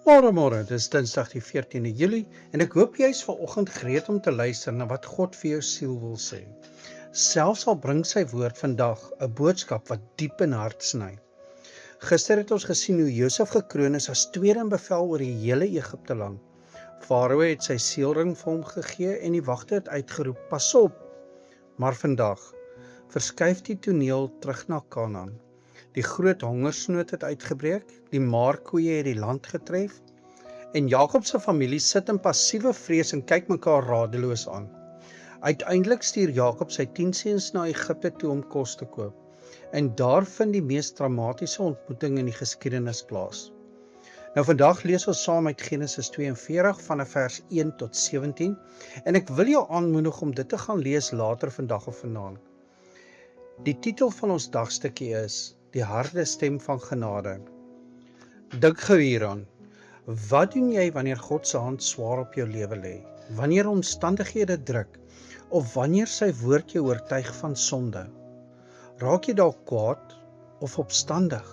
Môre, dit is Dinsdag die 14de Julie en ek hoop jy is vanoggend gereed om te luister na wat God vir jou siel wil sê. Selfs al bring sy woord vandag 'n boodskap wat diep in hart sny. Gister het ons gesien hoe Josef gekroon is as tweede in bevel oor die hele Egipte land. Farao het sy seelring vir hom gegee en die wagte het uitgeroep: "Pas op." Maar vandag verskuif die toneel terug na Kanaan. Die groot hongersnood het uitgebreek, die maarkoeie het die land getref en Jakob se familie sit in passiewe vrees en kyk mekaar radeloos aan. Uiteindelik stuur Jakob sy 10 seuns na Egipte toe om kos te koop. En daar vind die mees dramatiese ontmoeting in die geskiedenis plaas. Nou vandag lees ons saam uit Genesis 42 vanaf vers 1 tot 17 en ek wil jou aanmoedig om dit te gaan lees later vandag of vanaand. Die titel van ons dagstukkie is Die harde stem van genade. Dink gou hieraan. Wat doen jy wanneer God se hand swaar op jou lewe lê? Wanneer omstandighede druk of wanneer sy woord jou oortuig van sonde? Raak jy dalk kwaad of opstandig?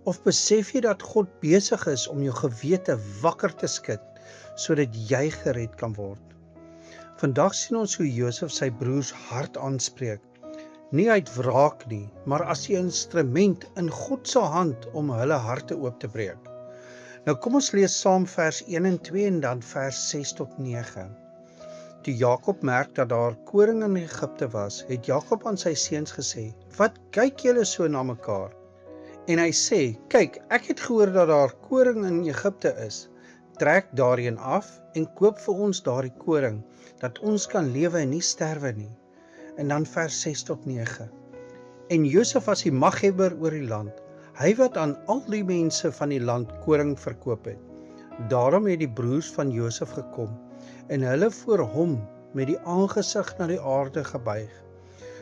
Of besef jy dat God besig is om jou gewete wakker te skud sodat jy gered kan word? Vandag sien ons hoe Josef sy broers hard aanspreek. Nie uit wraak nie, maar as 'n instrument in God se hand om hulle harte oop te breek. Nou kom ons lees saam vers 1 en 2 en dan vers 6 tot 9. Toe Jakob merk dat daar koring in Egipte was, het Jakob aan sy seuns gesê: "Wat kyk julle so na mekaar?" En hy sê: "Kyk, ek het gehoor dat daar koring in Egipte is. Trek daarheen af en koop vir ons daardie koring, dat ons kan lewe en nie sterwe nie." En dan vers 6 tot 9. En Josef was die maghebber oor die land, hy wat aan al die mense van die land koring verkoop het. Daarom het die broers van Josef gekom en hulle voor hom met die aangesig na die aarde gebuig.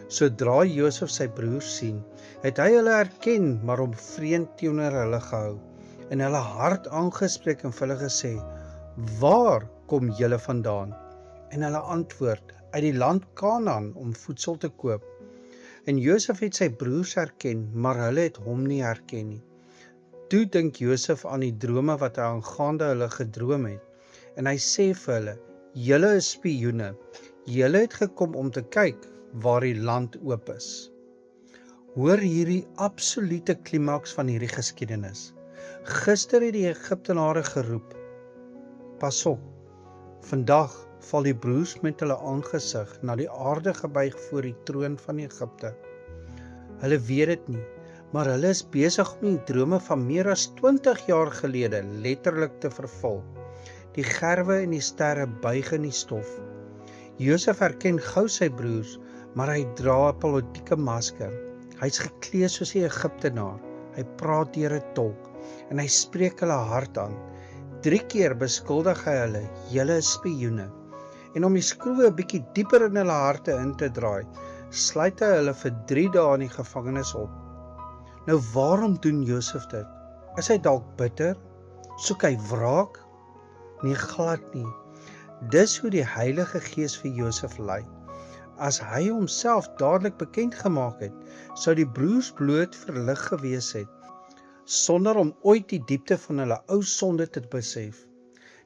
Sodra Josef sy broers sien, het hy hulle herken, maar hom vreemd teenoor hulle gehou en hulle hard aangespreek en vir hulle gesê: "Waar kom julle vandaan?" En hulle antwoord: "Uit die land Kanaan om voedsel te koop." En Josef het sy broers herken, maar hulle het hom nie herken nie. Toe dink Josef aan die drome wat hy aangaande hulle gedroom het. En hy sê vir hulle: "Julle is spioene. Julle het gekom om te kyk waar die land oop is." Hoor hierdie absolute klimaks van hierdie geskiedenis. Gister het die Egiptenare geroep: "Pas op." Vandag val die broers met hulle aangesig na die aarde gebuig voor die troon van Egipte. Hulle weet dit nie, maar hulle is besig om die drome van meer as 20 jaar gelede letterlik te vervul. Die gerwe en die sterre buig in die stof. Josef herken gou sy broers, maar hy dra 'n politieke masker. Hy's geklee soos 'n Egiptenaar. Hy praat deur 'n tolk en hy spreek hulle hard aan. 3 keer beskuldig hy hulle: "Julle is spioene." En om die skroewe 'n bietjie dieper in hulle harte in te draai, sluit hy hulle vir 3 dae in die gevangenis op. Nou waarom doen Josef dit? Is hy dalk bitter? Soek hy wraak? Nee, glad nie. Dis hoe die Heilige Gees vir Josef lei. As hy homself dadelik bekend gemaak het, sou die broers bloot verlig gewees het, sonder om ooit die diepte van hulle ou sonde te besef.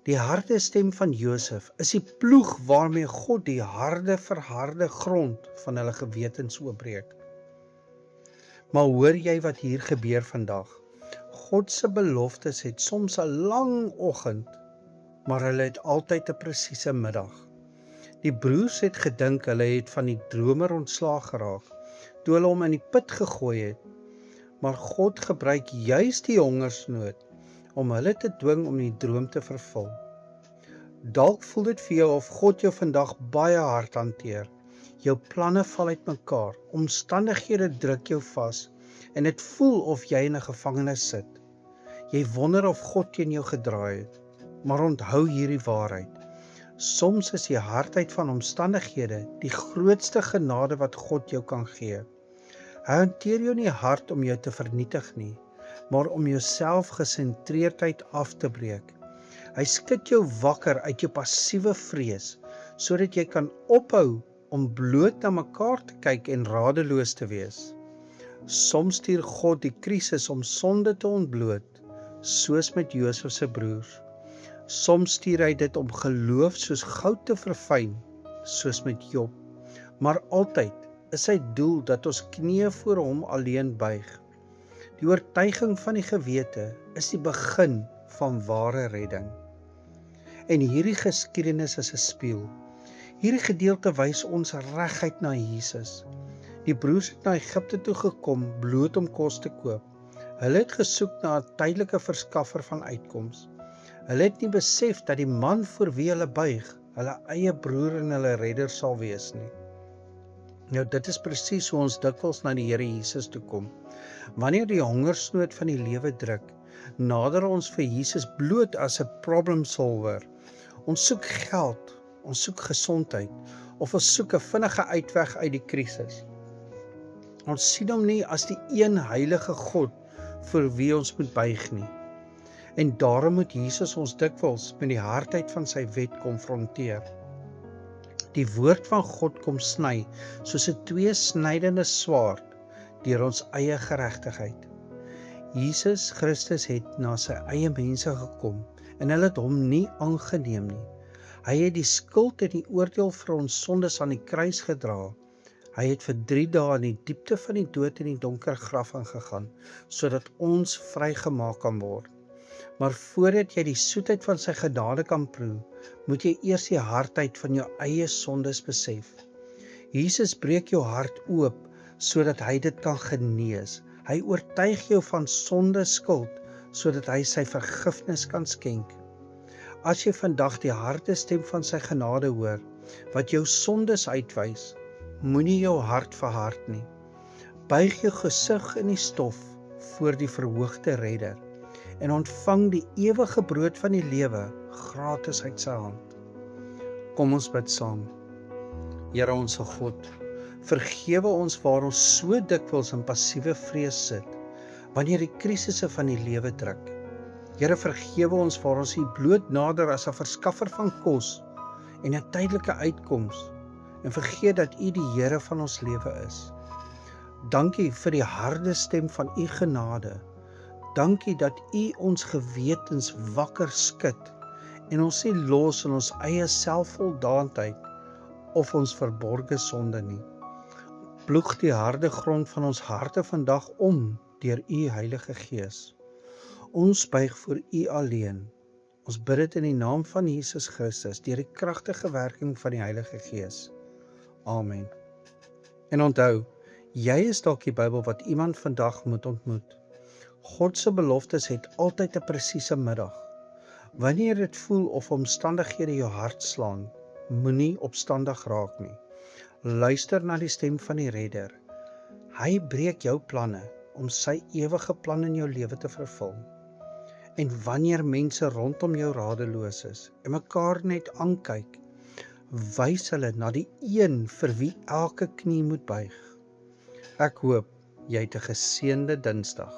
Die harde stem van Josef is die ploeg waarmee God die verharde grond van hulle gewetens oopbreek. Maar hoor jy wat hier gebeur vandag? God se beloftes het soms 'n lang oggend, maar hulle het altyd 'n presiese middag. Die broers het gedink hulle het van die dromer ontslaag geraak, toe hulle hom in die put gegooi het. Maar God gebruik juis die hongersnood om hulle te dwing om die droom te vervul. Dalk voel dit vir jou of God jou vandag baie hard hanteer. Jou planne val uitmekaar, omstandighede druk jou vas en dit voel of jy in 'n gevangenis sit. Jy wonder of God teen jou gedraai het, maar onthou hierdie waarheid. Soms is die hardheid van omstandighede die grootste genade wat God jou kan gee. Hy hanteer jou nie hard om jou te vernietig nie, maar om jou selfgesentreerdheid af te breek. Hy skud jou wakker uit jou passiewe vrees, sodat jy kan ophou om bloot na mekaar te kyk en radeloos te wees. Soms stuur God die krisis om sonde te ontbloot, soos met Josef se broers. Soms stuur hy dit om geloof soos goud te verfyn, soos met Job. Maar altyd is sy doel dat ons knieë voor hom alleen buig. Die oortuiging van die gewete is die begin van ware redding. En hierdie geskiedenis is 'n spieël. Hierdie gedeelte wys ons reguit na Jesus. Die broers het na Egipte toe gekom bloot om kos te koop. Hulle het gesoek na 'n tydelike verskaffer van uitkoms. Hulle het nie besef dat die man voor wie hulle buig, hulle eie broer en hulle redder sal wees nie. Nou dit is presies hoe ons dikwels na die Here Jesus toe kom. Wanneer die hongersnood van die lewe druk, nader ons vir Jesus bloot as 'n problem solver. Ons soek geld, ons soek gesondheid, of ons soek 'n vinnige uitweg uit die krisis. Ons sien hom nie as die een heilige God vir wie ons moet buig nie. En daarom moet Jesus ons dikwels met die hardheid van sy wet konfronteer. Die woord van God kom sny soos 'n tweesnydende swaard deur ons eie geregtigheid. Jesus Christus het na sy eie mense gekom en hulle het hom nie aangeneem nie. Hy het die skuld en die oordeel vir ons sondes aan die kruis gedra. Hy het vir 3 dae in die diepte van die dood en die donker graf ingegaan, sodat ons vrygemaak kan word. Maar voordat jy die soetheid van sy genade kan proe, moet jy eers die hardheid van jou eie sondes besef. Jesus breek jou hart oop, sodat hy dit kan genees. Hy oortuig jou van sonde skuld, sodat hy sy vergifnis kan skenk. As jy vandag die harde stem van sy genade hoor, wat jou sondes uitwys, moenie jou hart verhard nie. Buig jou gesig in die stof voor die verhoogde redder en ontvang die ewige brood van die lewe gratis uit sy hand. Kom ons bid saam. Here onse God, vergewe ons waar ons so dikwels in passiewe vrees sit, wanneer die krisisse van die lewe druk. Here, vergewe ons waar ons U bloot nader as 'n verskaffer van kos en 'n tydelike uitkoms, en vergeet dat U die Here van ons lewe is. Dankie vir die harde stem van U genade. Dankie dat U ons gewetens wakker skud en ons nie los in ons eie selfvoldaanheid of ons verborgde sonde nie. Ploeg die harde grond van ons harte vandag om deur U Heilige Gees. Ons buig voor U alleen. Ons bid dit in die naam van Jesus Christus deur die kragtige werking van die Heilige Gees. Amen. En onthou, jy is dalk die Bybel wat iemand vandag moet ontmoet. God se beloftes het altyd 'n presiese middag. Wanneer dit voel of omstandighede jou hart slaan, moenie opstandig raak nie. Luister na die stem van die Redder. Hy breek jou planne om sy ewige plan in jou lewe te vervul. En wanneer mense rondom jou radeloos is en mekaar net aankyk, wys hulle na die een vir wie elke knie moet buig. Ek hoop jy het 'n geseënde Dinsdag.